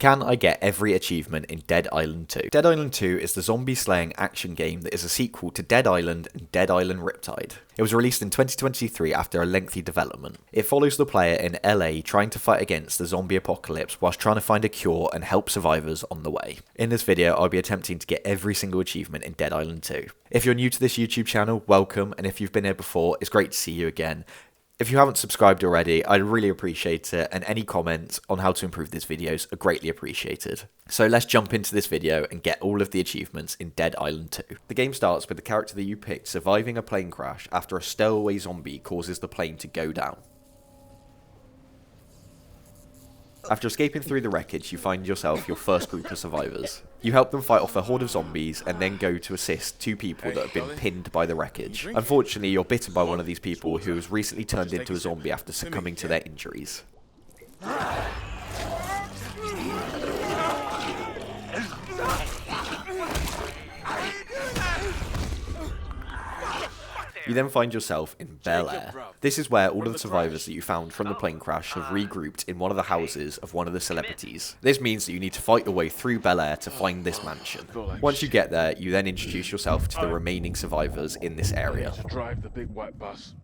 Can I get every achievement in Dead Island 2? Dead Island 2 is the zombie slaying action game that is a sequel to Dead Island and Dead Island Riptide. It was released in 2023 after a lengthy development. It follows the player in LA trying to fight against the zombie apocalypse whilst trying to find a cure and help survivors on the way. In this video, I'll be attempting to get every single achievement in Dead Island 2. If you're new to this YouTube channel, welcome, and if you've been here before, it's great to see you again. If you haven't subscribed already, I'd really appreciate it, and any comments on how to improve these videos are greatly appreciated. So let's jump into this video and get all of the achievements in Dead Island 2. The game starts with the character that you picked surviving a plane crash after a stowaway zombie causes the plane to go down. After escaping through the wreckage, you find yourself your first group of survivors. You help them fight off a horde of zombies and then go to assist two people that have been pinned by the wreckage. Unfortunately, you're bitten by one of these people who has recently turned into a zombie after succumbing to their injuries. You then find yourself in Bel-Air. This is where all of the survivors that you found from the plane crash have regrouped in one of the houses of one of the celebrities. This means that you need to fight your way through Bel-Air to find this mansion. Once you get there, you then introduce yourself to the remaining survivors in this area. Drive the big white bus.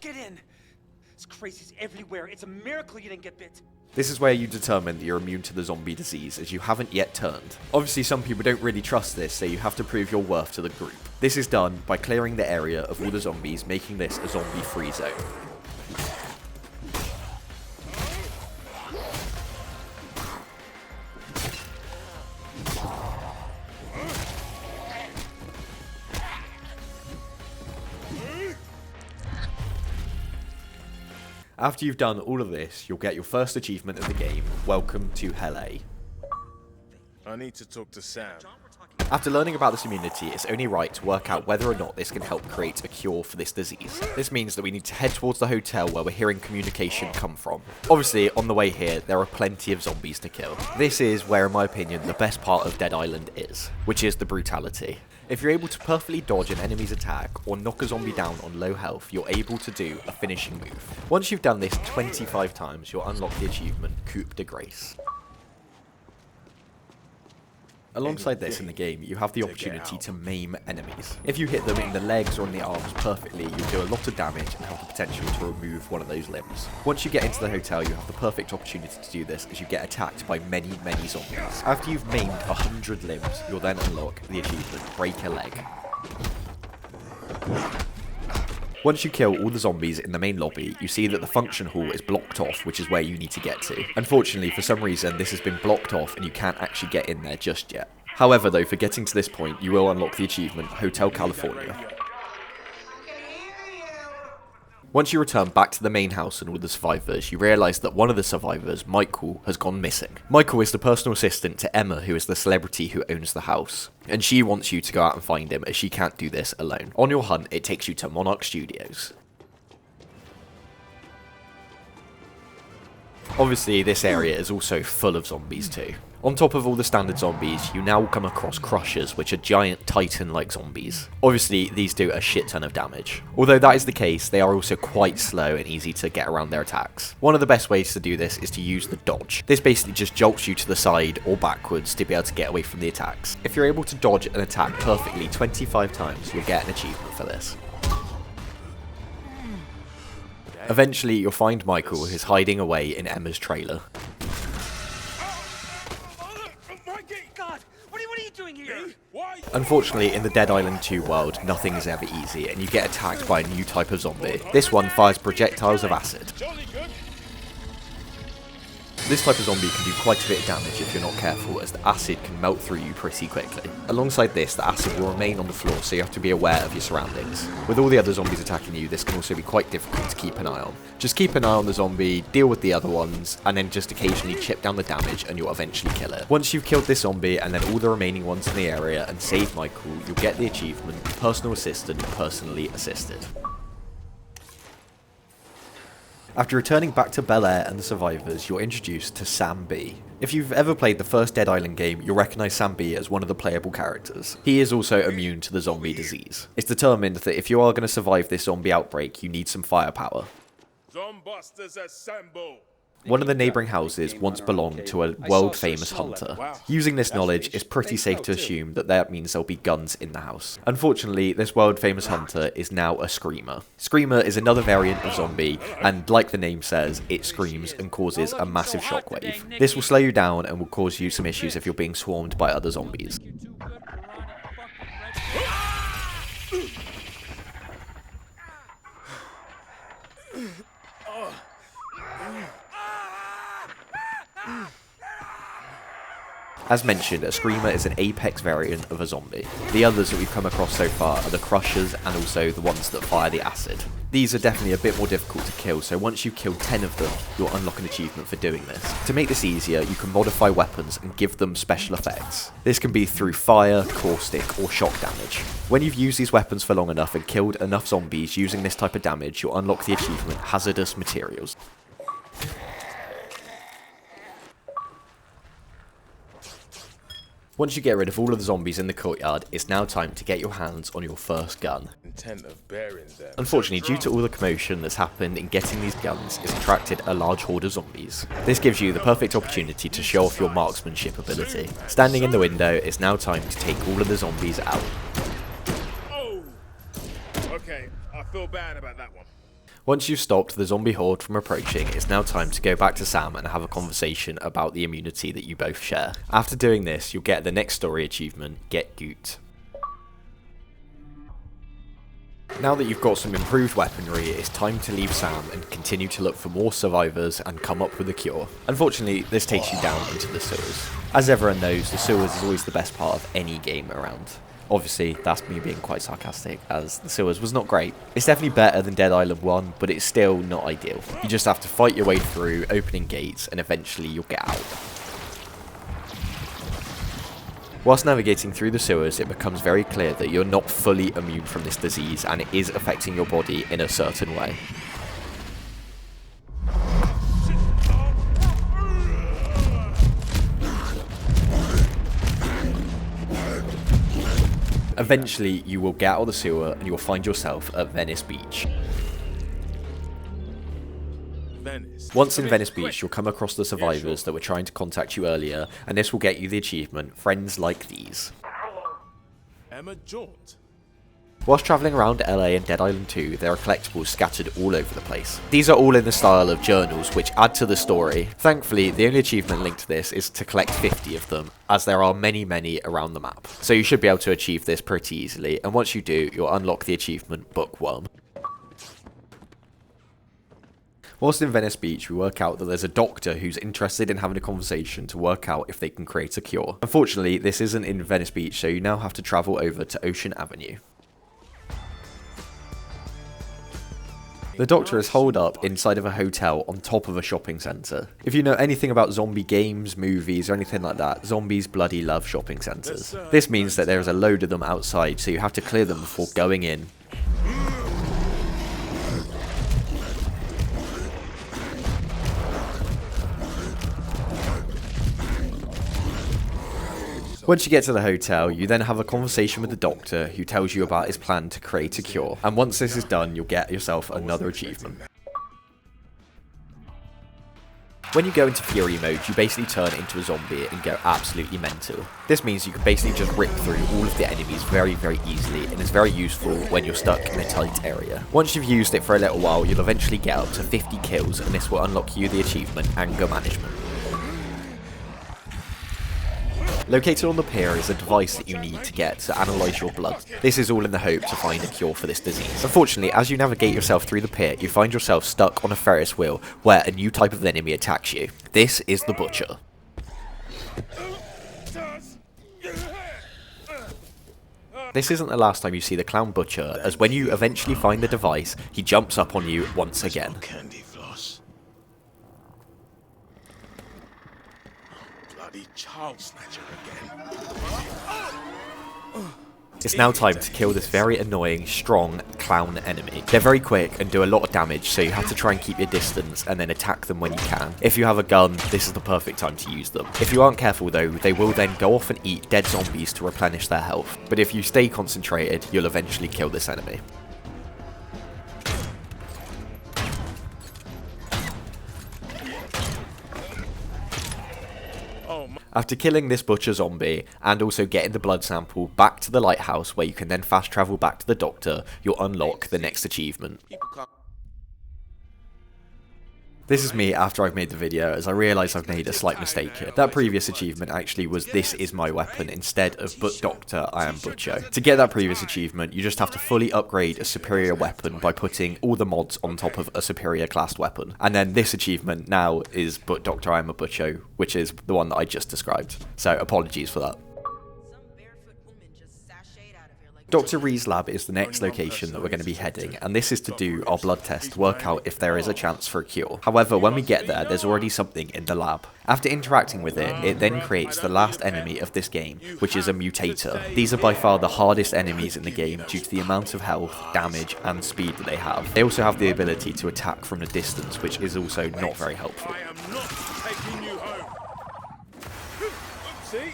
Get in! It's crazies everywhere. It's a miracle you didn't get bit. This is where you determine that you're immune to the zombie disease, as you haven't yet turned. Obviously, some people don't really trust this, so you have to prove your worth to the group. This is done by clearing the area of all the zombies, making this a zombie-free zone. After you've done all of this, you'll get your first achievement of the game, Welcome to LA. I need to talk to Sam. After learning about this immunity, it's only right to work out whether or not this can help create a cure for this disease. This means that we need to head towards the hotel where we're hearing communication come from. Obviously, on the way here, there are plenty of zombies to kill. This is where, in my opinion, the best part of Dead Island is, which is the brutality. If you're able to perfectly dodge an enemy's attack or knock a zombie down on low health, you're able to do a finishing move. Once you've done this 25 times, you'll unlock the achievement Coup de Grace. Alongside this in the game, you have the opportunity to maim enemies. If you hit them in the legs or in the arms perfectly, you'll do a lot of damage and have the potential to remove one of those limbs. Once you get into the hotel, you have the perfect opportunity to do this as you get attacked by many zombies. After you've maimed 100 limbs, you'll then unlock the achievement Break a Leg. Once you kill all the zombies in the main lobby, you see that the function hall is blocked off, which is where you need to get to. Unfortunately, for some reason, this has been blocked off and you can't actually get in there just yet. However, though, for getting to this point, you will unlock the achievement Hotel California. Once you return back to the main house and all the survivors, you realise that one of the survivors, Michael, has gone missing. Michael is the personal assistant to Emma, who is the celebrity who owns the house, and she wants you to go out and find him as she can't do this alone. On your hunt, it takes you to Monarch Studios. Obviously, this area is also full of zombies too. On top of all the standard zombies, you now come across Crushers, which are giant Titan-like zombies. Obviously, these do a shit ton of damage. Although that is the case, they are also quite slow and easy to get around their attacks. One of the best ways to do this is to use the dodge. This basically just jolts you to the side or backwards to be able to get away from the attacks. If you're able to dodge an attack perfectly 25 times, you'll get an achievement for this. Eventually, you'll find Michael, who's hiding away in Emma's trailer. Unfortunately, in the Dead Island 2 world, nothing is ever easy, and you get attacked by a new type of zombie. This one fires projectiles of acid. This type of zombie can do quite a bit of damage if you're not careful, as the acid can melt through you pretty quickly. Alongside this, the acid will remain on the floor, so you have to be aware of your surroundings. With all the other zombies attacking you, this can also be quite difficult to keep an eye on. Just keep an eye on the zombie, deal with the other ones, and then just occasionally chip down the damage and you'll eventually kill it. Once you've killed this zombie and then all the remaining ones in the area and saved Michael, you'll get the achievement Personal Assistant Personally Assisted. After returning back to Bel-Air and the survivors, you're introduced to Sam B. If you've ever played the first Dead Island game, you'll recognise Sam B as one of the playable characters. He is also immune to the zombie disease. It's determined that if you are going to survive this zombie outbreak, you need some firepower. Zombusters assemble! One of the neighbouring houses once belonged to a world-famous hunter. Using this knowledge, it's pretty safe to assume that that means there'll be guns in the house. Unfortunately, this world-famous hunter is now a screamer. Screamer is another variant of zombie, and like the name says, it screams and causes a massive shockwave. This will slow you down and will cause you some issues if you're being swarmed by other zombies. As mentioned, a screamer is an apex variant of a zombie. The others that we've come across so far are the crushers and also the ones that fire the acid. These are definitely a bit more difficult to kill, so once you kill 10 of them, you'll unlock an achievement for doing this. To make this easier, you can modify weapons and give them special effects. This can be through fire, caustic, or shock damage. When you've used these weapons for long enough and killed enough zombies using this type of damage, you'll unlock the achievement Hazardous Materials. Once you get rid of all of the zombies in the courtyard, it's now time to get your hands on your first gun. Unfortunately, due to all the commotion that's happened in getting these guns, it's attracted a large horde of zombies. This gives you the perfect opportunity to show off your marksmanship ability. Standing in the window, it's now time to take all of the zombies out. Oh! Okay, I feel bad about that one. Once you've stopped the zombie horde from approaching, it's now time to go back to Sam and have a conversation about the immunity that you both share. After doing this, you'll get the next story achievement, Get Goot. Now that you've got some improved weaponry, it's time to leave Sam and continue to look for more survivors and come up with a cure. Unfortunately, this takes you down into the sewers. As everyone knows, the sewers is always the best part of any game around. Obviously, that's me being quite sarcastic, as the sewers was not great. It's definitely better than Dead Island 1, but it's still not ideal. You just have to fight your way through, opening gates, and eventually you'll get out. Whilst navigating through the sewers, it becomes very clear that you're not fully immune from this disease, and it is affecting your body in a certain way. Eventually, you will get out of the sewer and you'll find yourself at Venice Beach. Once in Venice Beach, you'll come across the survivors that were trying to contact you earlier, and this will get you the achievement, Friends Like These. Emma Jaunt. Whilst travelling around LA and Dead Island 2, there are collectibles scattered all over the place. These are all in the style of journals, which add to the story. Thankfully, the only achievement linked to this is to collect 50 of them, as there are many around the map. So you should be able to achieve this pretty easily, and once you do, you'll unlock the achievement Bookworm. Whilst in Venice Beach, we work out that there's a doctor who's interested in having a conversation to work out if they can create a cure. Unfortunately, this isn't in Venice Beach, so you now have to travel over to Ocean Avenue. The doctor is holed up inside of a hotel on top of a shopping centre. If you know anything about zombie games, movies, or anything like that, zombies bloody love shopping centres. This means that there is a load of them outside, so you have to clear them before going in. Once you get to the hotel, you then have a conversation with the doctor who tells you about his plan to create a cure. And once this is done, you'll get yourself another achievement. When you go into Fury mode, you basically turn into a zombie and go absolutely mental. This means you can basically just rip through all of the enemies very easily, and is very useful when you're stuck in a tight area. Once you've used it for a little while, you'll eventually get up to 50 kills, and this will unlock you the achievement Anger Management. Located on the pier is a device that you need to get to analyse your blood. This is all in the hope to find a cure for this disease. Unfortunately, as you navigate yourself through the pier, you find yourself stuck on a Ferris wheel where a new type of enemy attacks you. This is the Butcher. This isn't the last time you see the Clown Butcher, as when you eventually find the device, he jumps up on you once again. Candy floss. Bloody child snatcher again. It's now time to kill this very annoying, strong clown enemy. They're very quick and do a lot of damage, so you have to try and keep your distance and then attack them when you can. If you have a gun, this is the perfect time to use them. If you aren't careful though, they will then go off and eat dead zombies to replenish their health. But if you stay concentrated, you'll eventually kill this enemy. Oh, my. After killing this butcher zombie, and also getting the blood sample back to the lighthouse where you can then fast travel back to the doctor, you'll unlock the next achievement. This is me after I've made the video, as I realise I've made a slight mistake here. That previous achievement actually was "This is my weapon" instead of "But Doctor, I am Butcho." To get that previous achievement, you just have to fully upgrade a superior weapon by putting all the mods on top of a superior classed weapon. And then this achievement now is "But Doctor, I am a Butcho," which is the one that I just described. So apologies for that. Dr. Reed's lab is the next location that we're going to be heading, and this is to do our blood test to work out if there is a chance for a cure. However, when we get there, there's already something in the lab. After interacting with it, it then creates the last enemy of this game, which is a mutator. These are by far the hardest enemies in the game due to the amount of health, damage, and speed that they have. They also have the ability to attack from a distance, which is also not very helpful. I am not taking you home. Oopsie.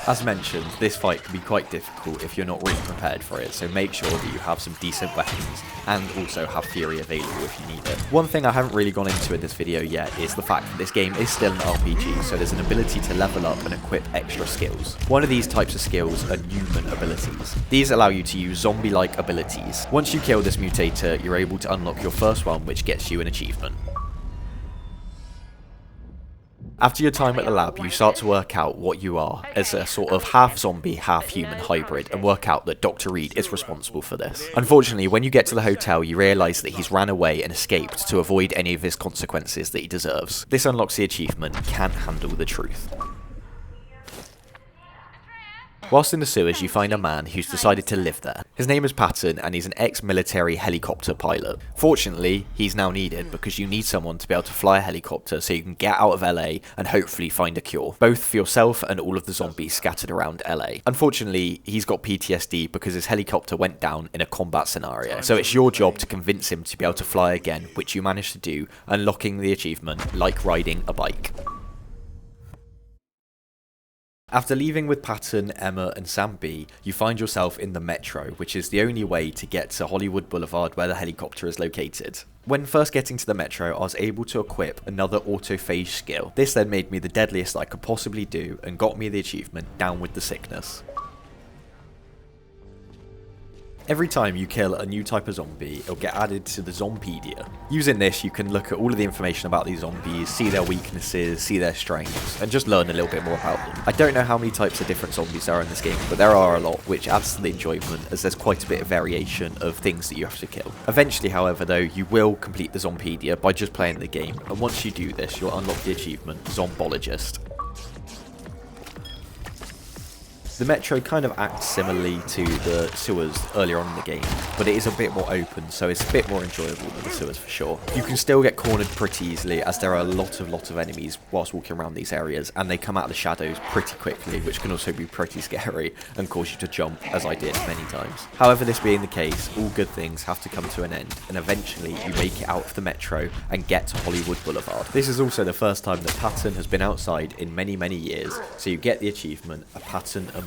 As mentioned, this fight can be quite difficult if you're not really prepared for it, so make sure that you have some decent weapons and also have Fury available if you need it. One thing I haven't really gone into in this video yet is the fact that this game is still an RPG, so there's an ability to level up and equip extra skills. One of these types of skills are human abilities. These allow you to use zombie-like abilities. Once you kill this mutator, you're able to unlock your first one, which gets you an achievement. After your time at the lab, you start to work out what you are as a sort of half zombie, half human hybrid, and work out that Dr. Reed is responsible for this. Unfortunately, when you get to the hotel, you realise that he's ran away and escaped to avoid any of his consequences that he deserves. This unlocks the achievement, Can't Handle the Truth. Whilst in the sewers, you find a man who's decided to live there. His name is Patton, and he's an ex-military helicopter pilot. Fortunately, he's now needed because you need someone to be able to fly a helicopter so you can get out of LA and hopefully find a cure, both for yourself and all of the zombies scattered around LA. Unfortunately, he's got PTSD because his helicopter went down in a combat scenario, so it's your job to convince him to be able to fly again, which you managed to do, unlocking the achievement, Like Riding a Bike. After leaving with Patton, Emma and Sam B, you find yourself in the Metro, which is the only way to get to Hollywood Boulevard where the helicopter is located. When first getting to the Metro, I was able to equip another autophage skill. This then made me the deadliest I could possibly do and got me the achievement Down with the Sickness. Every time you kill a new type of zombie, it'll get added to the Zompedia. Using this, you can look at all of the information about these zombies, see their weaknesses, see their strengths, and just learn a little bit more about them. I don't know how many types of different zombies there are in this game, but there are a lot, which adds to the enjoyment as there's quite a bit of variation of things that you have to kill. Eventually, however, though, you will complete the Zompedia by just playing the game, and once you do this, you'll unlock the achievement Zombologist. The Metro kind of acts similarly to the sewers earlier on in the game, but it is a bit more open, so it's a bit more enjoyable than the sewers for sure. You can still get cornered pretty easily, as there are a lot of enemies whilst walking around these areas, and they come out of the shadows pretty quickly, which can also be pretty scary and cause you to jump, as I did many times. However, this being the case, all good things have to come to an end, and eventually you make it out of the Metro and get to Hollywood Boulevard. This is also the first time that Patton has been outside in many years, so you get the achievement, A Patton Emerges.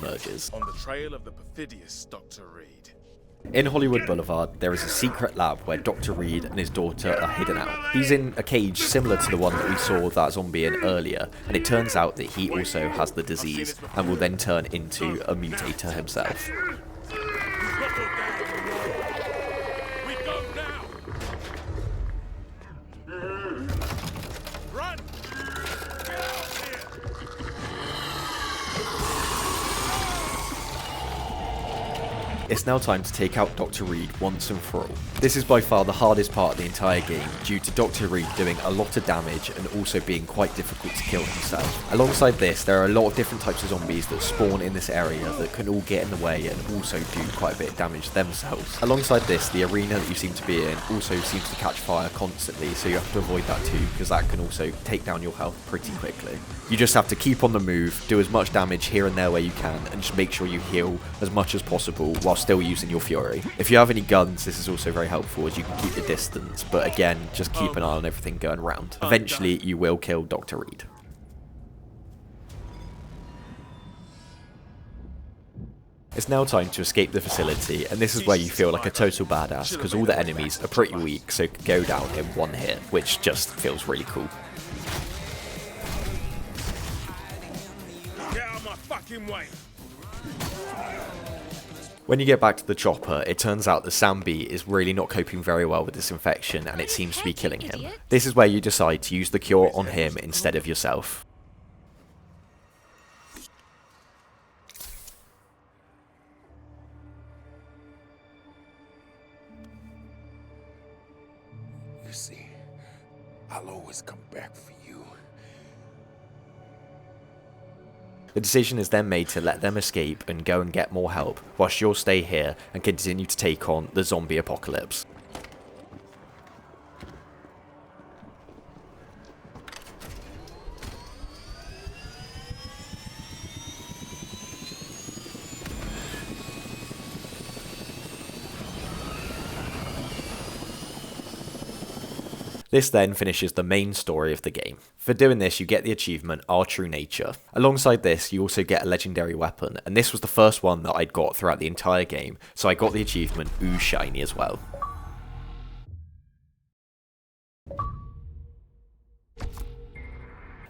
On the trail of the perfidious Dr. Reed. In Hollywood Boulevard, there is a secret lab where Dr. Reed and his daughter are hidden out. He's in a cage similar to the one that we saw that zombie in earlier, and it turns out that he also has the disease and will then turn into a mutator himself. We go now. Run! Get out here! It's now time to take out Dr. Reed once and for all. This is by far the hardest part of the entire game due to Dr. Reed doing a lot of damage and also being quite difficult to kill himself. Alongside this, there are a lot of different types of zombies that spawn in this area that can all get in the way and also do quite a bit of damage themselves. Alongside this, the arena that you seem to be in also seems to catch fire constantly, so you have to avoid that too, because that can also take down your health pretty quickly. You just have to keep on the move, do as much damage here and there where you can, and just make sure you heal as much as possible while still using your Fury. If you have any guns, this is also very helpful as you can keep your distance, but again, just keep an eye on everything going around. Eventually, you will kill Dr. Reed. It's now time to escape the facility, and this is where you feel like a total badass because all the enemies are pretty weak, so can go down in one hit, which just feels really cool. Get out of my fucking way. When you get back to the chopper, it turns out that Sam B is really not coping very well with this infection, and it seems to be killing him. This is where you decide to use the cure on him instead of yourself. You see, I'll always come back for you. The decision is then made to let them escape and go and get more help, whilst you'll stay here and continue to take on the zombie apocalypse. This then finishes the main story of the game. For doing this, you get the achievement Our True Nature. Alongside this, you also get a legendary weapon, and this was the first one that I'd got throughout the entire game, so I got the achievement Ooh Shiny as well.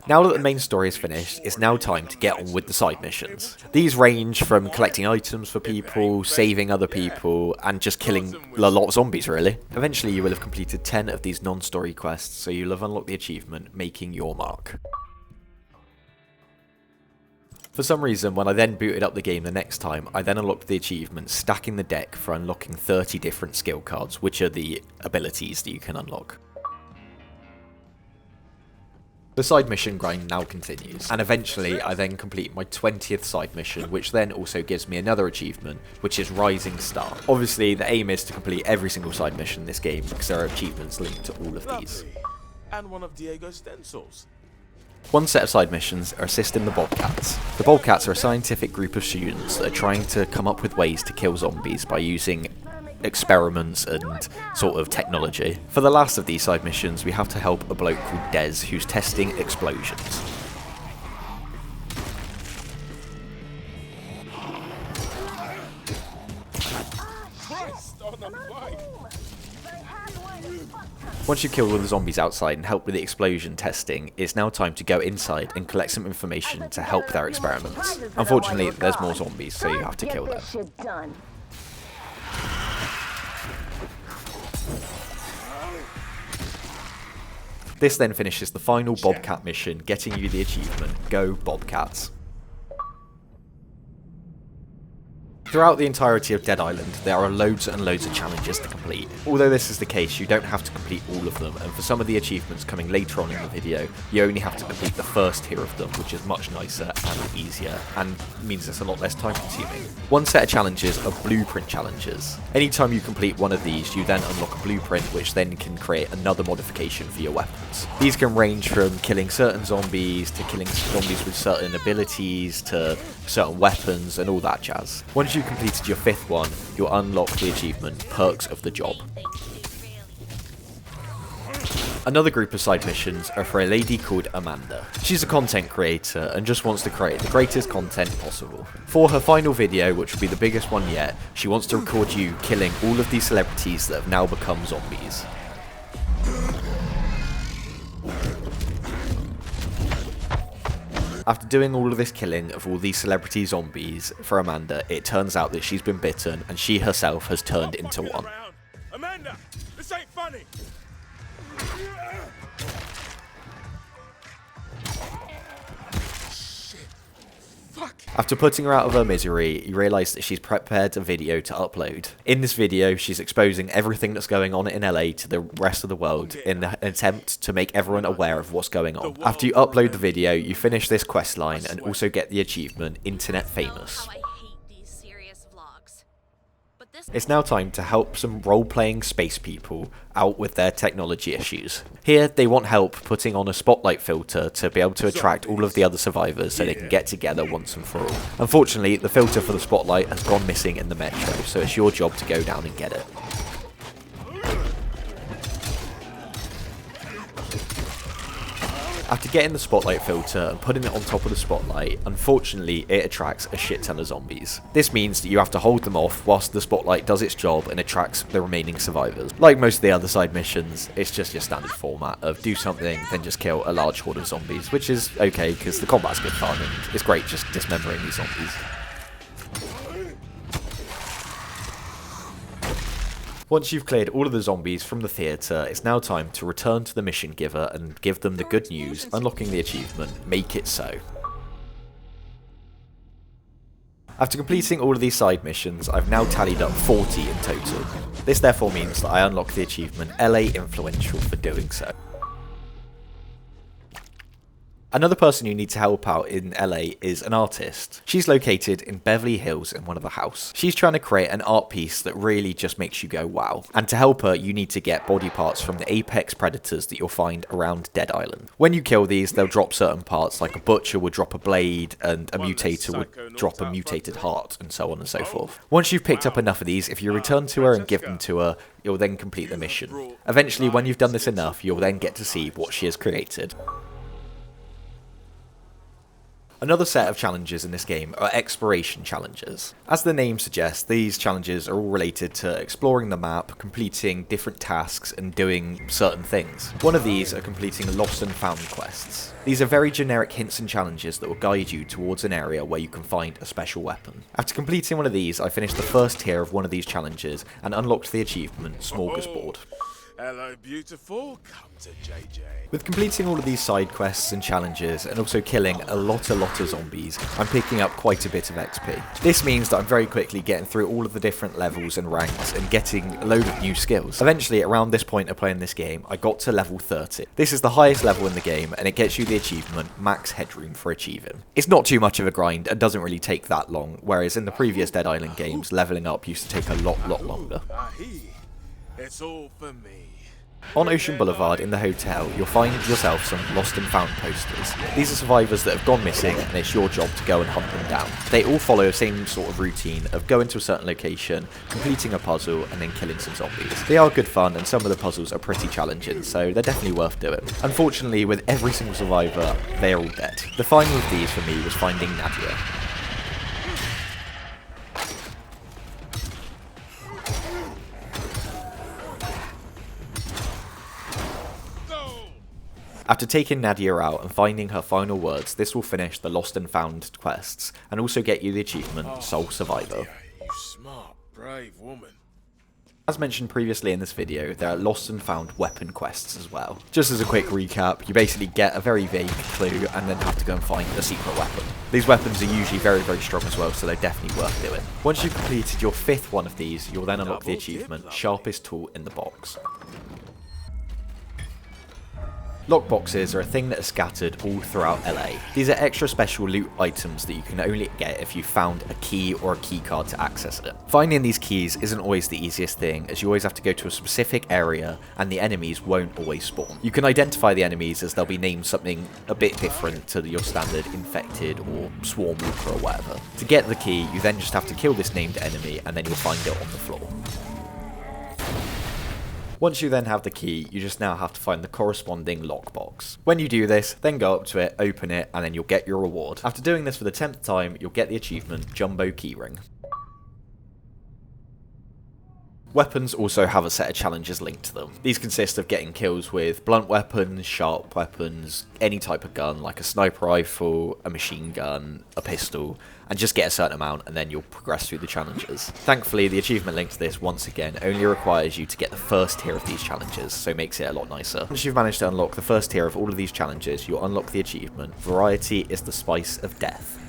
Now that the main story is finished, it's now time to get on with the side missions. These range from collecting items for people, saving other people, and just killing a lot of zombies really. Eventually you will have completed 10 of these non-story quests, so you'll have unlocked the achievement, Making Your Mark. For some reason, when I then booted up the game the next time, I then unlocked the achievement, Stacking the Deck, for unlocking 30 different skill cards, which are the abilities that you can unlock. The side mission grind now continues, and eventually I then complete my 20th side mission, which then also gives me another achievement, which is Rising Star. Obviously the aim is to complete every single side mission in this game, because there are achievements linked to all of these. And one of Diego's stencils. One set of side missions are assisting the Bobcats. The Bobcats are a scientific group of students that are trying to come up with ways to kill zombies by using experiments and sort of technology. For the last of these side missions, we have to help a bloke called Des, who's testing explosions. Christ on the bike. Once you've killed all the zombies outside and helped with the explosion testing, it's now time to go inside and collect some information to help their experiments. Unfortunately, there's more zombies, so you have to kill them. This then finishes the final Bobcat mission, getting you the achievement, Go Bobcats. Throughout the entirety of Dead Island, there are loads and loads of challenges to complete. Although this is the case, you don't have to complete all of them, and for some of the achievements coming later on in the video, you only have to complete the first tier of them, which is much nicer and easier, and means it's a lot less time consuming. One set of challenges are blueprint challenges. Anytime you complete one of these, you then unlock a blueprint, which then can create another modification for your weapons. These can range from killing certain zombies, to killing zombies with certain abilities, to certain weapons, and all that jazz. Once you've completed your 5th one, you'll unlock the achievement, Perks of the Job. Another group of side missions are for a lady called Amanda. She's a content creator and just wants to create the greatest content possible. For her final video, which will be the biggest one yet, she wants to record you killing all of these celebrities that have now become zombies. After doing all of this killing of all these celebrity zombies for Amanda, it turns out that she's been bitten and she herself has turned into one. Amanda, this ain't funny. Shit. Fuck. After putting her out of her misery, you realise that she's prepared a video to upload. In this video, she's exposing everything that's going on in LA to the rest of the world in an attempt to make everyone aware of what's going on. After you upload the video, you finish this quest line and also get the achievement Internet Famous. It's now time to help some role-playing space people out with their technology issues. Here, they want help putting on a spotlight filter to be able to attract all of the other survivors so they can get together once and for all. Unfortunately, the filter for the spotlight has gone missing in the metro, so it's your job to go down and get it. After getting the spotlight filter and putting it on top of the spotlight, unfortunately it attracts a shit ton of zombies. This means that you have to hold them off whilst the spotlight does its job and attracts the remaining survivors. Like most of the other side missions, it's just your standard format of do something, then just kill a large horde of zombies, which is okay because the combat's good fun and it's great just dismembering these zombies. Once you've cleared all of the zombies from the theatre, it's now time to return to the mission giver and give them the good news, unlocking the achievement, Make It So. After completing all of these side missions, I've now tallied up 40 in total. This therefore means that I unlock the achievement LA Influential for doing so. Another person you need to help out in LA is an artist. She's located in Beverly Hills in one of the houses. She's trying to create an art piece that really just makes you go wow. And to help her, you need to get body parts from the apex predators that you'll find around Dead Island. When you kill these, they'll drop certain parts, like a butcher would drop a blade and a mutator would drop a mutated heart and so on and so forth. Once you've picked up enough of these, if you return to her and give them to her, you'll then complete the mission. Eventually, when you've done this enough, you'll then get to see what she has created. Another set of challenges in this game are exploration challenges. As the name suggests, these challenges are all related to exploring the map, completing different tasks, and doing certain things. One of these are completing lost and found quests. These are very generic hints and challenges that will guide you towards an area where you can find a special weapon. After completing one of these, I finished the first tier of one of these challenges and unlocked the achievement Smorgasbord. Hello, beautiful. Come to JJ. With completing all of these side quests and challenges, and also killing a lot of zombies, I'm picking up quite a bit of XP. This means that I'm very quickly getting through all of the different levels and ranks and getting a load of new skills. Eventually, around this point of playing this game, I got to level 30. This is the highest level in the game, and it gets you the achievement Max Headroom for achieving. It's not too much of a grind and doesn't really take that long, whereas in the previous Dead Island games, leveling up used to take a lot longer. It's all for me. On Ocean Boulevard in the hotel, you'll find yourself some lost and found posters. These are survivors that have gone missing and it's your job to go and hunt them down. They all follow the same sort of routine of going to a certain location, completing a puzzle and then killing some zombies. They are good fun and some of the puzzles are pretty challenging, so they're definitely worth doing. Unfortunately, with every single survivor, they are all dead. The final of these for me was finding Nadia. After taking Nadia out and finding her final words, this will finish the lost and found quests, and also get you the achievement Sole Survivor. You smart, brave woman. As mentioned previously in this video, there are lost and found weapon quests as well. Just as a quick recap, you basically get a very vague clue and then have to go and find a secret weapon. These weapons are usually very strong as well, so they're definitely worth doing. Once you've completed your 5th one of these, you'll then unlock the achievement Sharpest Tool in the Box. Lockboxes are a thing that are scattered all throughout LA. These are extra special loot items that you can only get if you found a key or a key card to access it. Finding these keys isn't always the easiest thing, as you always have to go to a specific area and the enemies won't always spawn. You can identify the enemies as they'll be named something a bit different to your standard infected or swarm walker or whatever. To get the key, you then just have to kill this named enemy and then you'll find it on the floor. Once you then have the key, you just now have to find the corresponding lockbox. When you do this, then go up to it, open it, and then you'll get your reward. After doing this for the 10th time, you'll get the achievement Jumbo Keyring. Weapons also have a set of challenges linked to them. These consist of getting kills with blunt weapons, sharp weapons, any type of gun like a sniper rifle, a machine gun, a pistol, and just get a certain amount and then you'll progress through the challenges. Thankfully, the achievement linked to this, once again, only requires you to get the first tier of these challenges, so it makes it a lot nicer. Once you've managed to unlock the first tier of all of these challenges, you'll unlock the achievement Variety is the Spice of Death.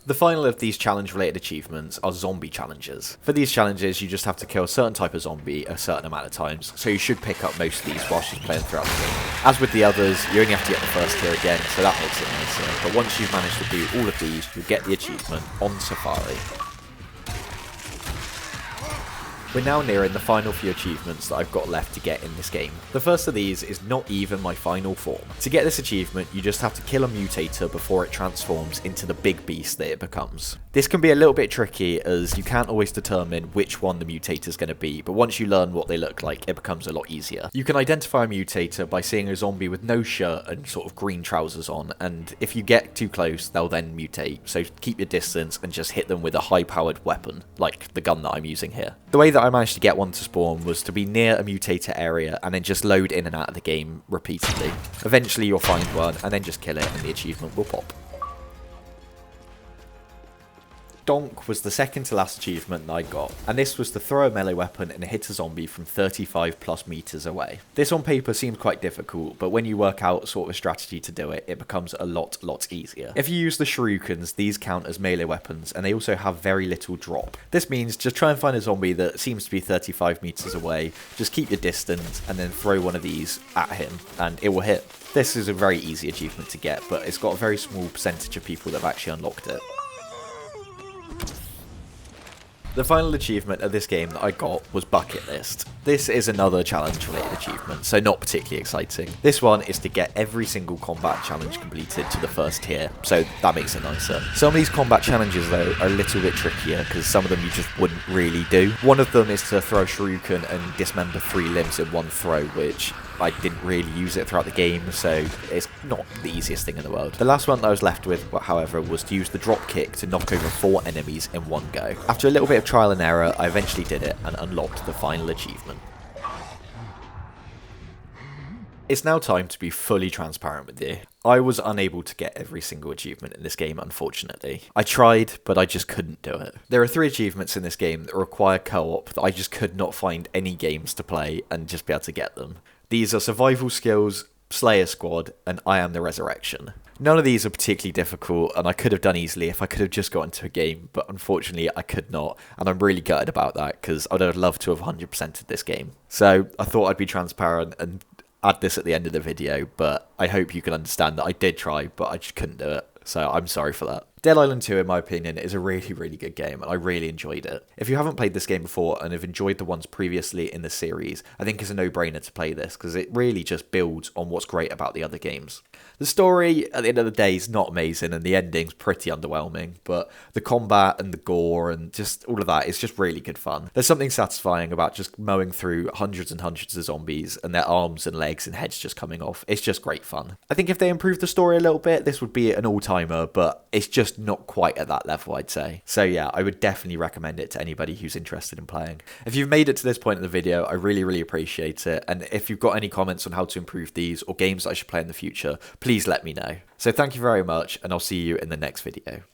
The final of these challenge-related achievements are zombie challenges. For these challenges, you just have to kill a certain type of zombie a certain amount of times, so you should pick up most of these whilst you're playing throughout the game. As with the others, you only have to get the first tier again, so that makes it nicer, but once you've managed to do all of these, you'll get the achievement On Safari. We're now nearing the final few achievements that I've got left to get in this game. The first of these is not even my final form. To get this achievement, you just have to kill a mutator before it transforms into the big beast that it becomes. This can be a little bit tricky as you can't always determine which one the mutator is going to be, but once you learn what they look like, it becomes a lot easier. You can identify a mutator by seeing a zombie with no shirt and sort of green trousers on, and if you get too close, they'll then mutate, so keep your distance and just hit them with a high-powered weapon, like the gun that I'm using here. The way that I managed to get one to spawn was to be near a mutator area and then just load in and out of the game repeatedly. Eventually you'll find one and then just kill it and the achievement will pop. Donk was the second to last achievement that I got, and this was to throw a melee weapon and hit a zombie from 35 plus meters away. This on paper seems quite difficult, but when you work out sort of a strategy to do it, it becomes a lot easier. If you use the shurikens, these count as melee weapons, and they also have very little drop. This means just try and find a zombie that seems to be 35 meters away, just keep your distance, and then throw one of these at him, and it will hit. This is a very easy achievement to get, but it's got a very small percentage of people that have actually unlocked it. The final achievement of this game that I got was Bucket List. This is another challenge related achievement, so not particularly exciting. This one is to get every single combat challenge completed to the first tier, so that makes it nicer. Some of these combat challenges though are a little bit trickier because some of them you just wouldn't really do. One of them is to throw a shuriken and dismember 3 limbs in one throw, which I didn't really use it throughout the game, so it's not the easiest thing in the world. The last one that I was left with, however, was to use the drop kick to knock over 4 enemies in one go. After a little bit of trial and error, I eventually did it and unlocked the final achievement. It's now time to be fully transparent with you. I was unable to get every single achievement in this game, unfortunately. I tried, but I just couldn't do it. There are 3 achievements in this game that require co-op that I just could not find any games to play and just be able to get them. These are Survival Skills, Slayer Squad, and I Am the Resurrection. None of these are particularly difficult, and I could have done easily if I could have just got into a game, but unfortunately I could not, and I'm really gutted about that, because I would have loved to have 100%ed this game. So I thought I'd be transparent and add this at the end of the video, but I hope you can understand that I did try, but I just couldn't do it, so I'm sorry for that. Dead Island 2, in my opinion, is a really good game, and I really enjoyed it. If you haven't played this game before and have enjoyed the ones previously in the series, I think it's a no-brainer to play this, because it really just builds on what's great about the other games. The story, at the end of the day, is not amazing, and the ending's pretty underwhelming, but the combat and the gore and just all of that is just really good fun. There's something satisfying about just mowing through hundreds and hundreds of zombies and their arms and legs and heads just coming off. It's just great fun. I think if they improved the story a little bit, this would be an all-timer, but it's just not quite at that level, I'd say. So yeah, I would definitely recommend it to anybody who's interested in playing. If you've made it to this point in the video, I really appreciate it, and if you've got any comments on how to improve these or games that I should play in the future, please let me know. So thank you very much, and I'll see you in the next video.